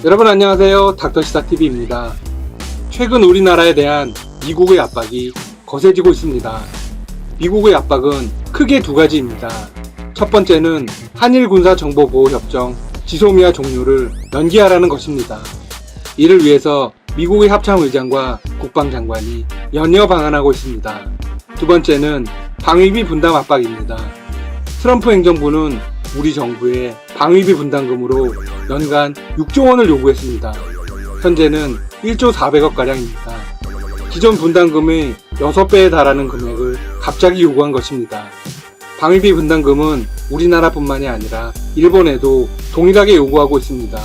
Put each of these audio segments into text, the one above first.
여러분 안녕하세요. 닥터시사TV입니다. 최근 우리나라에 대한 미국의 압박이 거세지고 있습니다. 미국의 압박은 크게 두 가지입니다. 첫 번째는 한일 군사정보보호협정 지소미아 종료를 연기하라는 것입니다. 이를 위해서 미국의 합참의장과 국방장관이 연이어 방한하고 있습니다. 두 번째는 방위비 분담 압박입니다. 트럼프 행정부는 우리 정부의 방위비 분담금으로 연간 6조 원을 요구했습니다. 현재는 1조 400억 가량입니다. 기존 분담금의 6배에 달하는 금액을 갑자기 요구한 것입니다. 방위비 분담금은 우리나라뿐만이 아니라 일본에도 동일하게 요구하고 있습니다.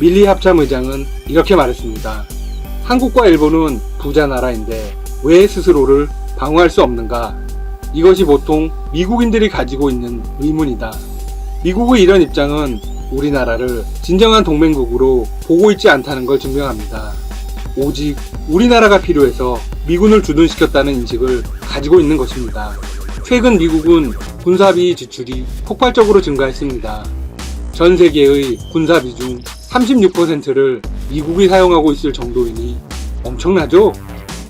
밀리 합참의장은 이렇게 말했습니다. 한국과 일본은 부자 나라인데 왜 스스로를 방어할 수 없는가? 이것이 보통 미국인들이 가지고 있는 의문이다. 미국의 이런 입장은 우리나라를 진정한 동맹국으로 보고 있지 않다는 걸 증명합니다. 오직 우리나라가 필요해서 미군을 주둔시켰다는 인식을 가지고 있는 것입니다. 최근 미국은 군사비 지출이 폭발적으로 증가했습니다. 전 세계의 군사비 중 36%를 미국이 사용하고 있을 정도이니 엄청나죠?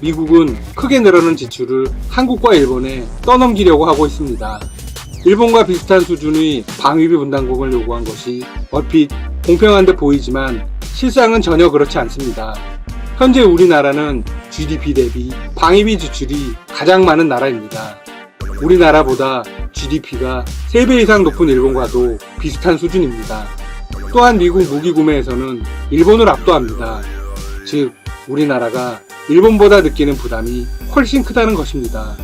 미국은 크게 늘어난 지출을 한국과 일본에 떠넘기려고 하고 있습니다. 일본과 비슷한 수준의 방위비 분담금을 요구한 것이 얼핏 공평한 듯 보이지만 실상은 전혀 그렇지 않습니다. 현재 우리나라는 GDP 대비 방위비 지출이 가장 많은 나라입니다. 우리나라보다 GDP가 3배 이상 높은 일본과도 비슷한 수준입니다. 또한 미국 무기 구매에서는 일본을 압도합니다. 즉, 우리나라가 일본보다 느끼는 부담이 훨씬 크다는 것입니다.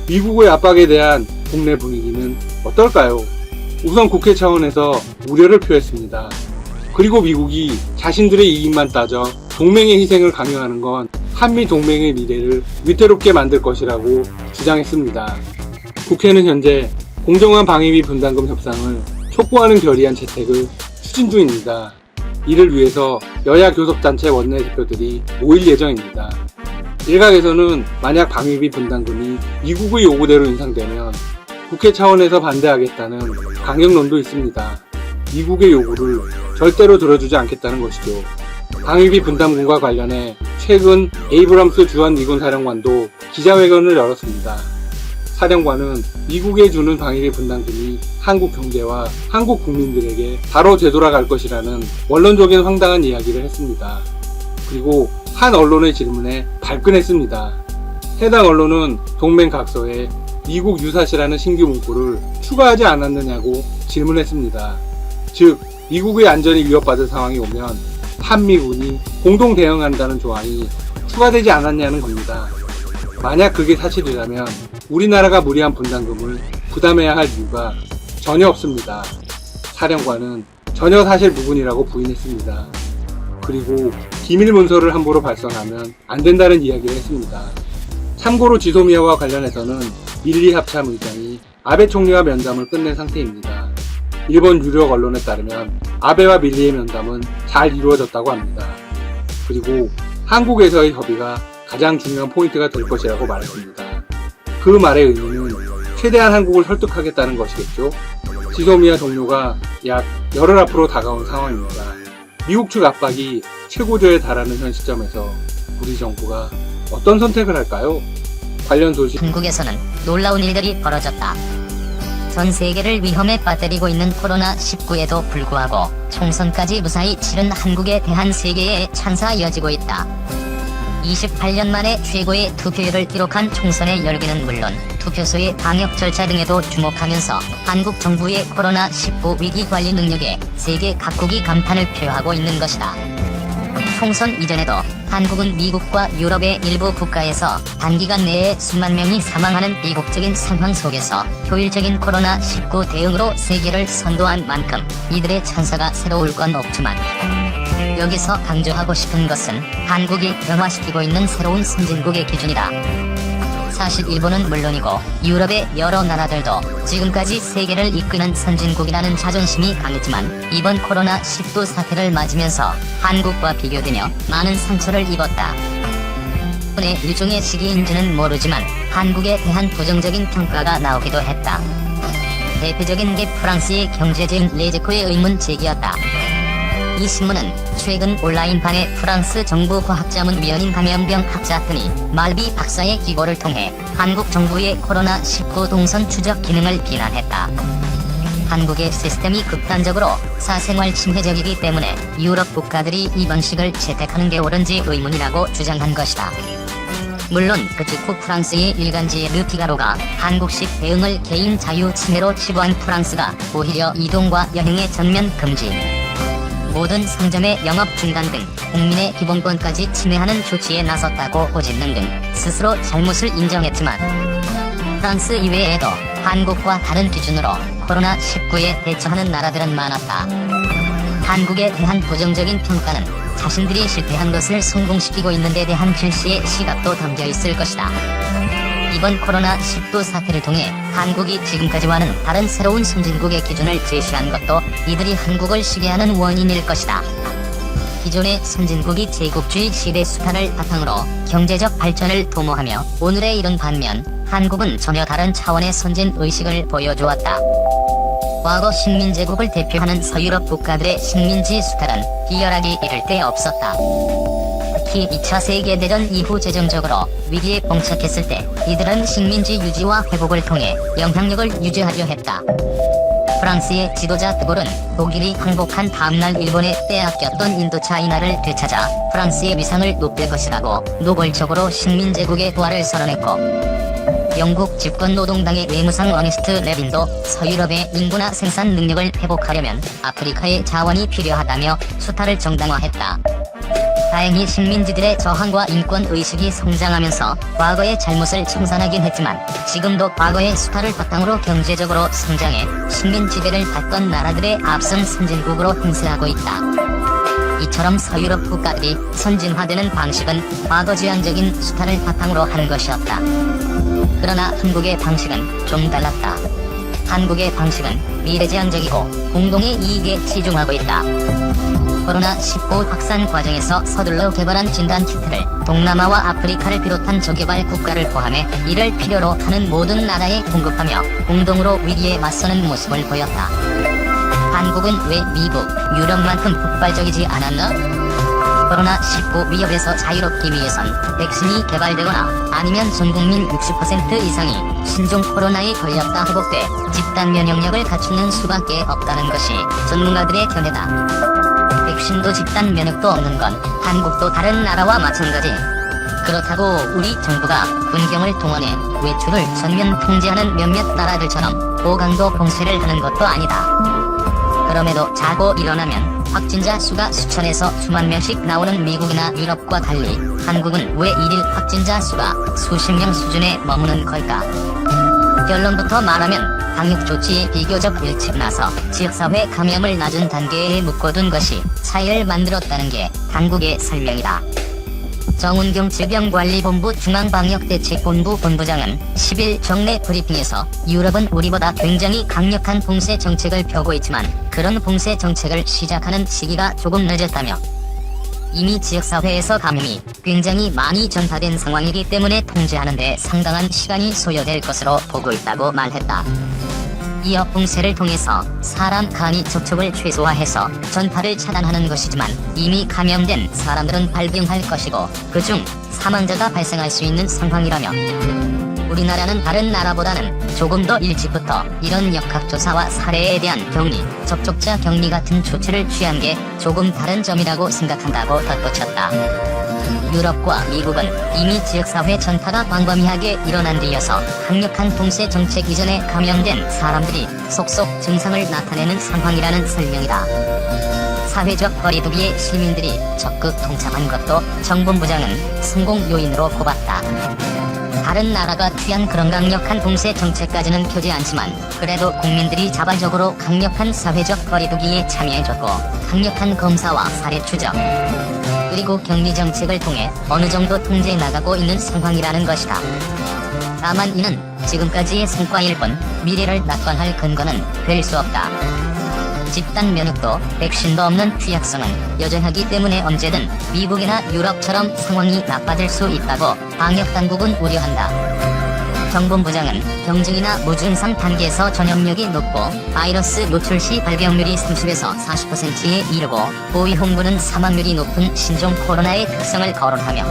미국의 압박에 대한 국내 분위기는 어떨까요? 우선 국회 차원에서 우려를 표했습니다. 그리고 미국이 자신들의 이익만 따져 동맹의 희생을 강요하는 건 한미 동맹의 미래를 위태롭게 만들 것이라고 주장했습니다. 국회는 현재 공정한 방위비 분담금 협상을 촉구하는 결의안 채택을 추진 중입니다. 이를 위해서 여야 교섭단체 원내대표들이 모일 예정입니다. 일각에서는 만약 방위비 분담금이 미국의 요구대로 인상되면 국회 차원에서 반대하겠다는 강경론도 있습니다. 미국의 요구를 절대로 들어주지 않겠다는 것이죠. 방위비 분담금과 관련해 최근 에이브럼스 주한 미군 사령관도 기자회견을 열었습니다. 사령관은 미국에 주는 방위비 분담금이 한국 경제와 한국 국민들에게 바로 되돌아갈 것이라는 원론적인 황당한 이야기를 했습니다. 그리고 한 언론의 질문에 발끈했습니다. 해당 언론은 동맹 각서에 미국 유사시라는 신규 문구를 추가하지 않았느냐고 질문했습니다. 즉, 미국의 안전이 위협받을 상황이 오면 한미군이 공동 대응한다는 조항이 추가되지 않았냐는 겁니다. 만약 그게 사실이라면 우리나라가 무리한 분담금을 부담해야 할 이유가 전혀 없습니다. 사령관은 전혀 사실 무근이라고 부인했습니다. 그리고 기밀 문서를 함부로 발송하면 안 된다는 이야기를 했습니다. 참고로 지소미아와 관련해서는 밀리 합참의장이 아베 총리와 면담을 끝낸 상태입니다. 일본 유력 언론에 따르면 아베와 밀리의 면담은 잘 이루어졌다고 합니다. 그리고 한국에서의 협의가 가장 중요한 포인트가 될 것이라고 말했습니다. 그 말의 의미는 최대한 한국을 설득하겠다는 것이겠죠. 지소미아 종료가 약 열흘 앞으로 다가온 상황입니다. 미국 측 압박이 최고조에 달하는 현 시점에서 우리 정부가 어떤 선택을 할까요? 관련 소식. 한국에서는 놀라운 일들이 벌어졌다. 전 세계를 위험에 빠뜨리고 있는 코로나19에도 불구하고 총선까지 무사히 치른 한국에 대한 세계의 찬사가 이어지고 있다. 28년 만에 최고의 투표율을 기록한 총선의 열기는 물론 투표소의 방역 절차 등에도 주목하면서 한국 정부의 코로나19 위기 관리 능력에 세계 각국이 감탄을 표하고 있는 것이다. 총선 이전에도 한국은 미국과 유럽의 일부 국가에서 단기간 내에 수만 명이 사망하는 비극적인 상황 속에서 효율적인 코로나19 대응으로 세계를 선도한 만큼 이들의 찬사가 새로울 건 없지만 여기서 강조하고 싶은 것은 한국이 변화시키고 있는 새로운 선진국의 기준이다. 사실 일본은 물론이고 유럽의 여러 나라들도 지금까지 세계를 이끄는 선진국이라는 자존심이 강했지만 이번 코로나19 사태를 맞으면서 한국과 비교되며 많은 상처를 입었다. 의 일종의 시기인지는 모르지만 한국에 대한 부정적인 평가가 나오기도 했다. 대표적인 게 프랑스의 경제지인 레제코의 의문 제기였다. 이 신문은 최근 온라인판에 프랑스 정부 과학자문위원인 감염병 학자 드니 말비 박사의 기고를 통해 한국 정부의 코로나19 동선 추적 기능을 비난했다. 한국의 시스템이 극단적으로 사생활 침해적이기 때문에 유럽 국가들이 이 방식을 채택하는 게 옳은지 의문이라고 주장한 것이다. 물론 그 직후 프랑스의 일간지 르피가로가 한국식 대응을 개인 자유 침해로 치부한 프랑스가 오히려 이동과 여행의 전면 금지, 모든 상점의 영업 중단 등 국민의 기본권까지 침해하는 조치에 나섰다고 꼬집는 등 스스로 잘못을 인정했지만 프랑스 이외에도 한국과 다른 기준으로 코로나19에 대처하는 나라들은 많았다. 한국에 대한 부정적인 평가는 자신들이 실패한 것을 성공시키고 있는 데 대한 필시의 시각도 담겨 있을 것이다. 이번 코로나19 사태를 통해 한국이 지금까지와는 다른 새로운 선진국의 기준을 제시한 것도 이들이 한국을 시기하는 원인일 것이다. 기존의 선진국이 제국주의 시대 수단을 바탕으로 경제적 발전을 도모하며 오늘에 이른 반면 한국은 전혀 다른 차원의 선진 의식을 보여주었다. 과거 식민제국을 대표하는 서유럽 국가들의 식민지 수탈은 비열하기 이를 데 없었다. 특히 2차 세계대전 이후 재정적으로 위기에 봉착했을 때 이들은 식민지 유지와 회복을 통해 영향력을 유지하려 했다. 프랑스의 지도자 드골은 독일이 항복한 다음날 일본에 빼앗겼던 인도차이나를 되찾아 프랑스의 위상을 높일 것이라고 노골적으로 식민제국의 부활을 선언했고, 영국 집권노동당의 외무상 어니스트 레빈도 서유럽의 인구나 생산 능력을 회복하려면 아프리카의 자원이 필요하다며 수탈을 정당화했다. 다행히 식민지들의 저항과 인권의식이 성장하면서 과거의 잘못을 청산하긴 했지만 지금도 과거의 수탈을 바탕으로 경제적으로 성장해 식민 지배를 받던 나라들의 앞선 선진국으로 행세하고 있다. 이처럼 서유럽 국가들이 선진화되는 방식은 과거지향적인 수탈을 바탕으로 한 것이었다. 그러나 한국의 방식은 좀 달랐다. 한국의 방식은 미래지향적이고 공동의 이익에 치중하고 있다. 코로나19 확산 과정에서 서둘러 개발한 진단키트를 동남아와 아프리카를 비롯한 저개발 국가를 포함해 이를 필요로 하는 모든 나라에 공급하며 공동으로 위기에 맞서는 모습을 보였다. 한국은 왜 미국, 유럽만큼 폭발적이지 않았나? 코로나19 위협에서 자유롭기 위해선 백신이 개발되거나 아니면 전국민 60% 이상이 신종 코로나에 걸렸다 회복돼 집단 면역력을 갖추는 수밖에 없다는 것이 전문가들의 견해다. 백신도 집단 면역도 없는 건 한국도 다른 나라와 마찬가지. 그렇다고 우리 정부가 군경을 동원해 외출을 전면 통제하는 몇몇 나라들처럼 고강도 봉쇄를 하는 것도 아니다. 그럼에도 자고 일어나면 확진자 수가 수천에서 수만 명씩 나오는 미국이나 유럽과 달리 한국은 왜 일일 확진자 수가 수십 명 수준에 머무는 걸까? 결론부터 말하면 방역 조치에 비교적 일찍 나서 지역사회 감염을 낮은 단계에 묶어둔 것이 차이를 만들었다는 게 당국의 설명이다. 정운경 질병관리본부 중앙방역대책본부 본부장은 10일 정례 브리핑에서 유럽은 우리보다 굉장히 강력한 봉쇄 정책을 펴고 있지만 그런 봉쇄 정책을 시작하는 시기가 조금 늦었다며 이미 지역사회에서 감염이 굉장히 많이 전파된 상황이기 때문에 통제하는 데 상당한 시간이 소요될 것으로 보고 있다고 말했다. 이어 봉쇄를 통해서 사람 간이 접촉을 최소화해서 전파를 차단하는 것이지만 이미 감염된 사람들은 발병할 것이고 그중 사망자가 발생할 수 있는 상황이라며 우리나라는 다른 나라보다는 조금 더 일찍부터 이런 역학조사와 사례에 대한 격리, 접촉자 격리 같은 조치를 취한 게 조금 다른 점이라고 생각한다고 덧붙였다. 유럽과 미국은 이미 지역사회 전파가 광범위하게 일어난 뒤여서 강력한 봉쇄 정책 이전에 감염된 사람들이 속속 증상을 나타내는 상황이라는 설명이다. 사회적 거리두기에 시민들이 적극 동참한 것도 정본부장은 성공 요인으로 꼽았다. 다른 나라가 취한 그런 강력한 봉쇄 정책까지는 펴지 않지만 그래도 국민들이 자발적으로 강력한 사회적 거리두기에 참여해줬고 강력한 검사와 사례 추적 그리고 격리 정책을 통해 어느 정도 통제해 나가고 있는 상황이라는 것이다. 다만 이는 지금까지의 성과일 뿐 미래를 낙관할 근거는 될 수 없다. 집단 면역도 백신도 없는 취약성은 여전하기 때문에 언제든 미국이나 유럽처럼 상황이 나빠질 수 있다고 방역당국은 우려한다. 정본부장은 병증이나 무증상 단계에서 전염력이 높고 바이러스 노출 시 발병률이 30에서 40%에 이르고 고위험군은 사망률이 높은 신종 코로나의 특성을 거론하며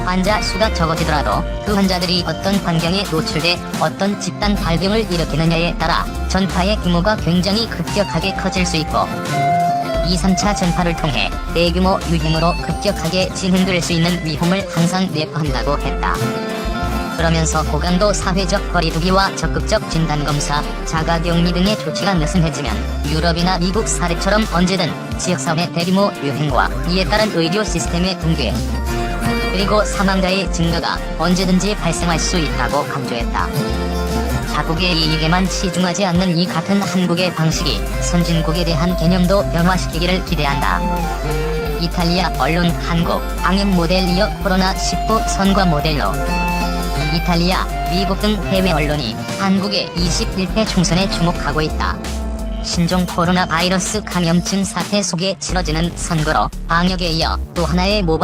환자 수가 적어지더라도 그 환자들이 어떤 환경에 노출돼 어떤 집단 발병을 일으키느냐에 따라 전파의 규모가 굉장히 급격하게 커질 수 있고 2, 3차 전파를 통해 대규모 유행으로 급격하게 진행될 수 있는 위험을 항상 내포한다고 했다. 그러면서 고강도 사회적 거리두기와 적극적 진단검사, 자가격리 등의 조치가 느슨해지면 유럽이나 미국 사례처럼 언제든 지역사회 대규모 유행과 이에 따른 의료 시스템의 붕괴, 그리고 사망자의 증가가 언제든지 발생할 수 있다고 강조했다. 자국의 이익에만 치중하지 않는 이 같은 한국의 방식이 선진국에 대한 개념도 변화시키기를 기대한다. 이탈리아 언론 한국 방역 모델 이어 코로나19 선과 모델로 이탈리아, 미국 등 해외 언론이 한국의 21대 총선에 주목하고 있다. 신종 코로나 바이러스 감염증 사태 속에 치러지는 선거로 방역에 이어 또 하나의 모범